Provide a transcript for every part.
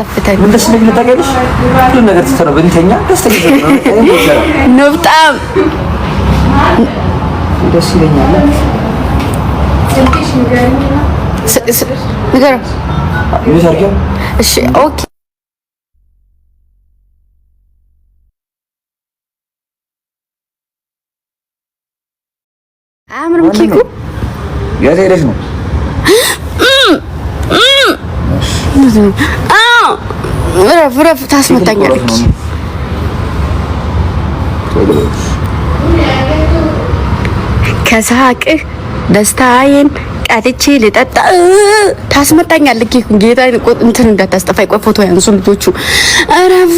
አስከፍተን ምን ደስ የሚል ታውቂያለሽ? ሁሉ ነገር ተሰራው በእንተኛ ደስተኛ ነው። በጣም ደስ ይለኛል። ነገር ይሰርከ እሺ ኦኬ አምርም ኬኩ የት ሄደሽ ነው? ረፍ ታስመታኛለች። ከሳቅህ ደስታዬን ቀጥቼ ልጠጣ ታስመታኛለች። ኬኩ ጌታ እንትን እንዳታስጠፋኝ። ቆይ ፎቶ ያንሱ ልጆቹ። ረፍ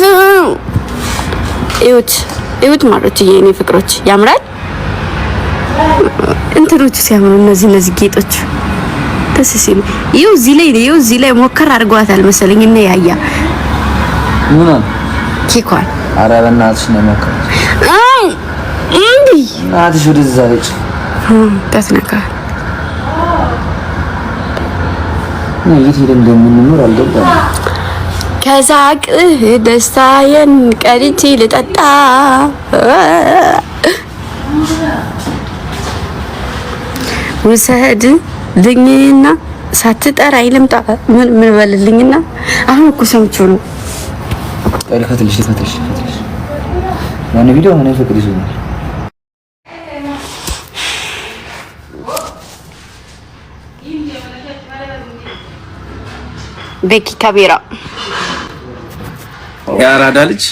እዩት ማለት የኔ ፍቅሮች ያምራል። እንትኖቹ ሲያምሩ እነዚህ ጌጦች ደስ ሲሉ ይኸው እዚህ ላይ ሞከር አድርገዋታል መሰለኝ። እና ያያ ምን ኬኳን ኧረ በእናትሽ ነው ሞከር እንዴ እናትሽ ወደዛ ልጅ ተስነካ የት ሄደን እንደምንኖር አልገባም። ከሳቅህ ደስታዬን ቀድቼ ልጠጣ ውሰድ ልኝና ሳትጠራኝ ልምጣ ምን በልልኝና አሁን እኮ ሰምቼው ነው። ልፈትልሽ ማን ቪዲዮ ምን ፍቅር ይዞኛል። ቤኪ ካቤራ ያራዳ ልጅ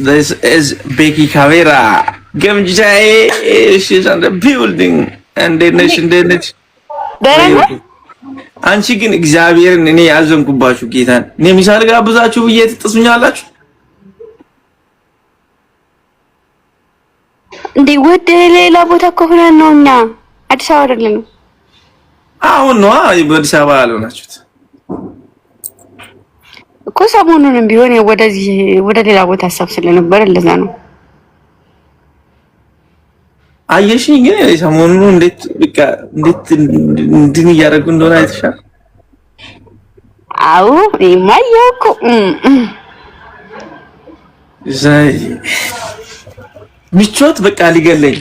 this is Becky Caveira ገምጃዬ she's on the building እንዴት ነሽ? አንቺ ግን እግዚአብሔርን እኔ ያዘንኩባችሁ ጌታን እኔ ሚሳል ጋብዛችሁ ብዬ ትጥሱኛላችሁ እንዴ? ወደ ሌላ ቦታ ከሆነ ነው እኛ አዲስ አበባ አይደለም። አሁን ነው በአዲስ አበባ ያልሆናችሁት እኮ ሰሞኑንም ቢሆን ወደ ሌላ ቦታ ሀሳብ ስለነበረ ለዛ ነው። አየሽኝ ግን ሰሞኑን እንዴት እንድን እያደረጉ እንደሆነ አይተሻል? አዎ ይማየውኩ ምቾት በቃ ሊገለኝ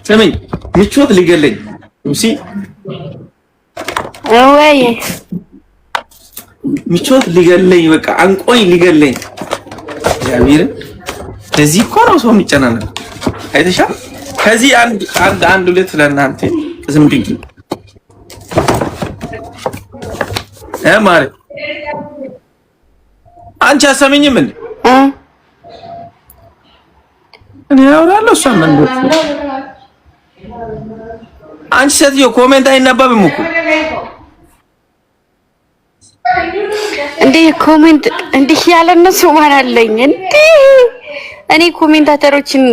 ስሚኝ ምቾት ሊገለኝ ወይ ምቾት ሊገለኝ በቃ አንቆኝ ሊገለኝ እግዚአብሔርን ለዚህ እኮ ነው ሰው የሚጨናነው። አይተሻል? ከዚህ አንድ ሁለት ለእናንተ ዝም ብዬ ማለት አንቺ አሰሚኝም እንዴ? እኔ አወራለሁ እሷ ምን አንቺ ሴትዮ ኮሜንት አይነበብም እኮ እንዴ ኮሜንት እንዲህ ያለ እነሱ ማን አለኝ እንዴ? እኔ ኮሜንታተሮችን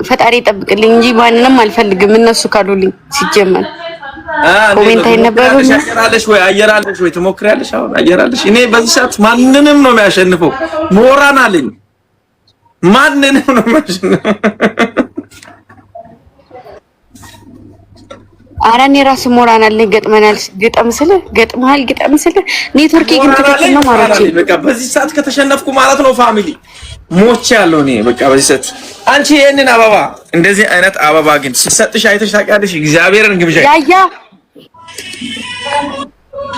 ፈጣሪ ይጠብቅልኝ እንጂ ማንንም አልፈልግም። እነሱ ካሉልኝ ሲጀመር ኮሜንት አይነበብም። አየራለሽ ወይ ትሞክሪያለሽ? አሁን አየራለሽ። እኔ በዚህ ሰዓት ማንንም ነው የሚያሸንፈው። ሞራን አለኝ ማንንም ነው የሚያሸንፈው። አራኔ ራስ ሞራን አለኝ። ገጥመናል። ገጥም ስለ ኔትወርክ ግን ትክክል ነው ማለት ነው። በቃ በዚህ ሰዓት ከተሸነፍኩ ማለት ነው ፋሚሊ ሞቼ ያለው እኔ በቃ በዚህ ሰዓት። አንቺ ይሄንን አበባ እንደዚህ አይነት አበባ ግን ሲሰጥሽ አይተሽ ታውቂያለሽ? እግዚአብሔርን ግብዣ ያያ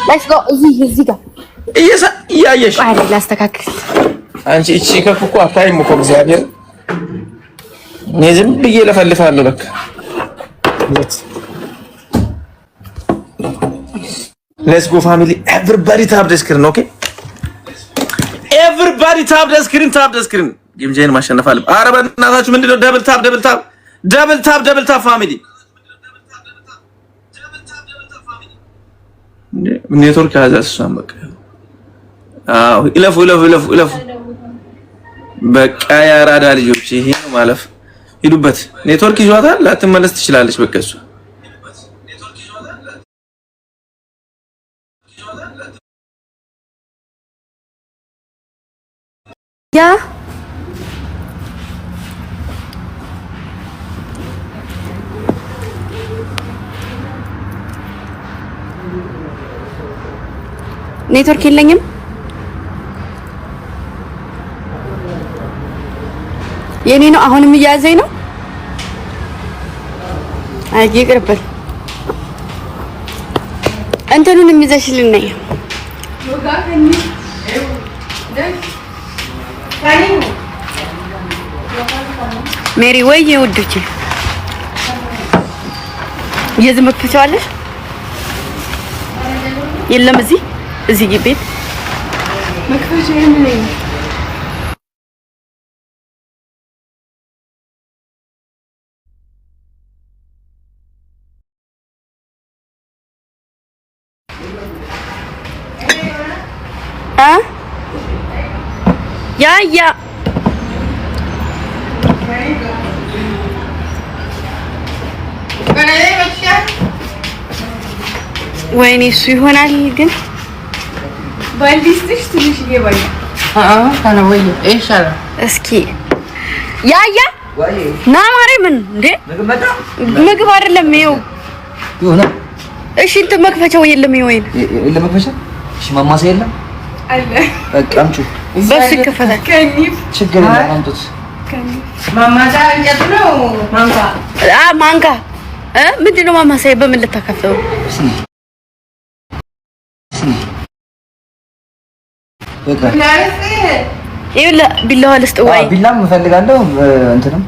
ሌትስ ጎ እዚህ ጋር እያየሽ አይደል? ላስተካክል። አንቺ እቺ ከፍኩ አታይም እኮ እግዚአብሔር። እኔ ዝም ብዬ ለፈልፋለሁ በቃ Let's go family. Everybody tap the screen, okay? Everybody tap the screen. ጌምጄን ማሸነፍ አለ። ኧረ በእናታችሁ ምንድነው? ደብል ታፕ ፋሚሊ። ኔትወርክ ያዛስሳም በቃ አዎ፣ ይለፉ በቃ ያራዳ ልጆች ይሄ ነው ማለፍ። ሂዱበት። ኔትወርክ ይዟታል፣ ላትመለስ ትችላለች በቃ እሱ ያ ኔትወርክ የለኝም። የኔ ነው አሁንም እያዘኝ ነው። አይ ይቅርብን። እንትኑን የሚዘሽልን ነኝ ሜሪ ወይ ውዶቼ የዚህ መክፈቻዋለሽ የለም እዚህ ቤት መክፈቻ የለም። ያ ወይኔ እሱ ይሆናል ግን ባልዲስትሽ ትንሽ ይባል ታና ወይ ኢንሻአላ እስኪ ያ ና ማርያምን እንዴ ምግብ አይደለም ይኸው ይሆና እሺ እንትን መክፈቻው የለም ይወይን የለም መክፈቻ እሺ ማማሰ የለም አለ በቃ አምጪ በስ ይከፈታል ከኒፍ ችግር የለም አምጡት ማማሳ እንጨት ነው ማንካ ምንድነው ማማሳ በምን ልታከፍተው በቃ ይኸውልህ ቢላዋ ልስጥ ወይ ቢላም እፈልጋለሁ እንትንም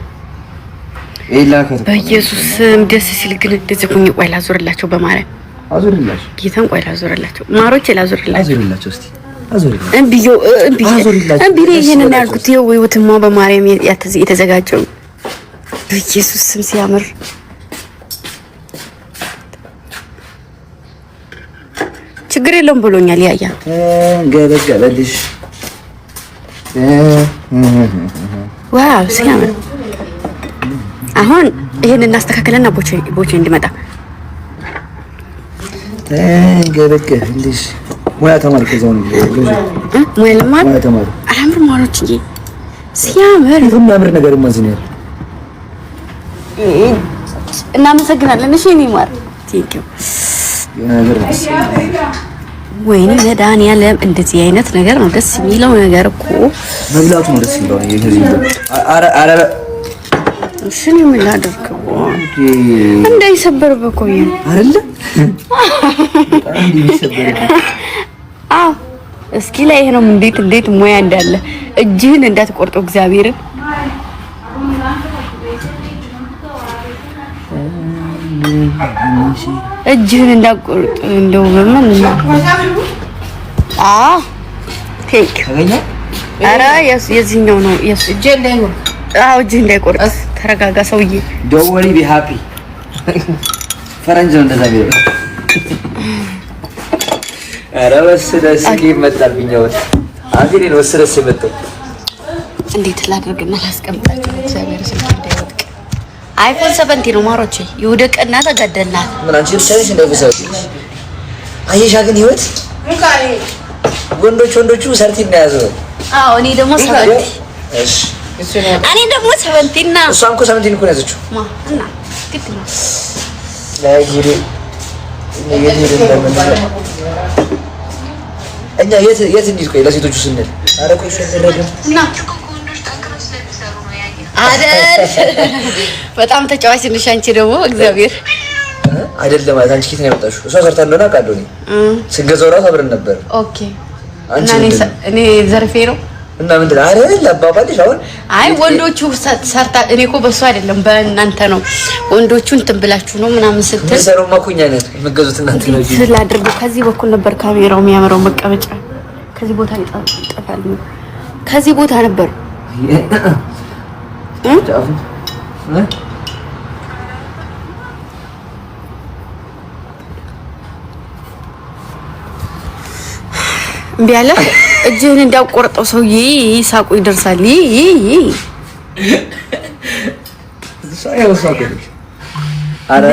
ይላከት በኢየሱስ ስም ደስ ሲል ግን እንደዚህ ኩኝ ቆይ ላዞርላቸው በማርያም አዞርላቸው ጌታን ቆይ ላዞርላቸው ማሮቼ ላዞርላቸው እስቲ አዞርላቸው እምቢ ይሄንን ያልኩት ይኸው ወይውትማ በማርያም የተዘጋጀው በኢየሱስ ስም ሲያምር ችግር የለውም ብሎኛል። ያያ ገበገበልሽ ዋው ሲያምር አሁን ይሄን እናስተካክለና ቦቼ እንዲመጣ ገበገበልሽ ሙያ ተማሪ ከዛው ነው ሙያ ለማን ሙያ ተማሪ አላምር ማሮች እንጂ ሲያምር የሚያምር ነገር ማዝኛል። እናመሰግናለን። እሺ እኔ ማር ቴንኪው ወይኔ መድኃኒዓለም እንደዚህ አይነት ነገር ነው ደስ የሚለው ነገር እኮ መብላቱ ነው ደስ የሚለው አረ እሺ ምን ላድርገው እንዳይሰበር በቆየ አይደለ እስኪ ላይ ነው እንዴት ሙያ እንዳለ እጅህን እንዳትቆርጠው እግዚአብሔርን እጅህን እንዳቆርጥ እንደው በምን ቴክ አራ የዚህኛው ነው እጅ እንዳይቆርጥ እጅ እንዳይቆርጥ ተረጋጋ ሰውዬ don't worry be happy ፈረንጅ ነው እንደዛ ቢለው አራ ወስደስ ይመጣብኝ ወጥ አግሪን ወስደስ ይመጣው እንዴት ላድርግና ላስቀምጣቸው እግዚአብሔር ስልክ እንዳይወድቅ አይፎን 17 ነው ማሮቼ ይውደቅና ተገደልናት ምን አንቺ ልጅሽ እንደዚህ አየሻ ግን ህይወት ወንዶቹ ሰርቲ እንዳያዘው እኔ ደግሞ 17 እሺ እኔ ደግሞ 17 እና እሷን እኮ 17 እኮ ነው ያዘችው እና ግድ ነው ለጊዜ እኛ የት እንዲህ ቆይ ለሴቶቹ ስንል አረ ቆይ ሸደረገ እና አይደል በጣም ተጫዋች ነሽ አንቺ ደግሞ እግዚአብሔር አይደለም ማለት አንቺ ኪት ነው ያመጣሽው እሷ ሰርታለና ቃዶኒ ስንገዛው ራስ አብረን ነበር ኦኬ እና እኔ ዘርፌ ነው እና ምንድነው አይደል አባባልሽ አሁን አይ ወንዶቹ ሰርታ እኔ እኮ በሱ አይደለም በእናንተ ነው ወንዶቹን እንትን ብላችሁ ነው ምናምን ስትል ሰሩ ማኩኛ ነው የምትገዙት እናንተ ነው ስላድርጉ ከዚህ በኩል ነበር ካሜራው የሚያመራው መቀመጫ ከዚህ ቦታ ይጣፋል ከዚህ ቦታ ነበር ቢያለ እጅህን እንዳቆርጠው ሰውዬ ሳቁ ይደርሳል ሳይው ሳቁ አረ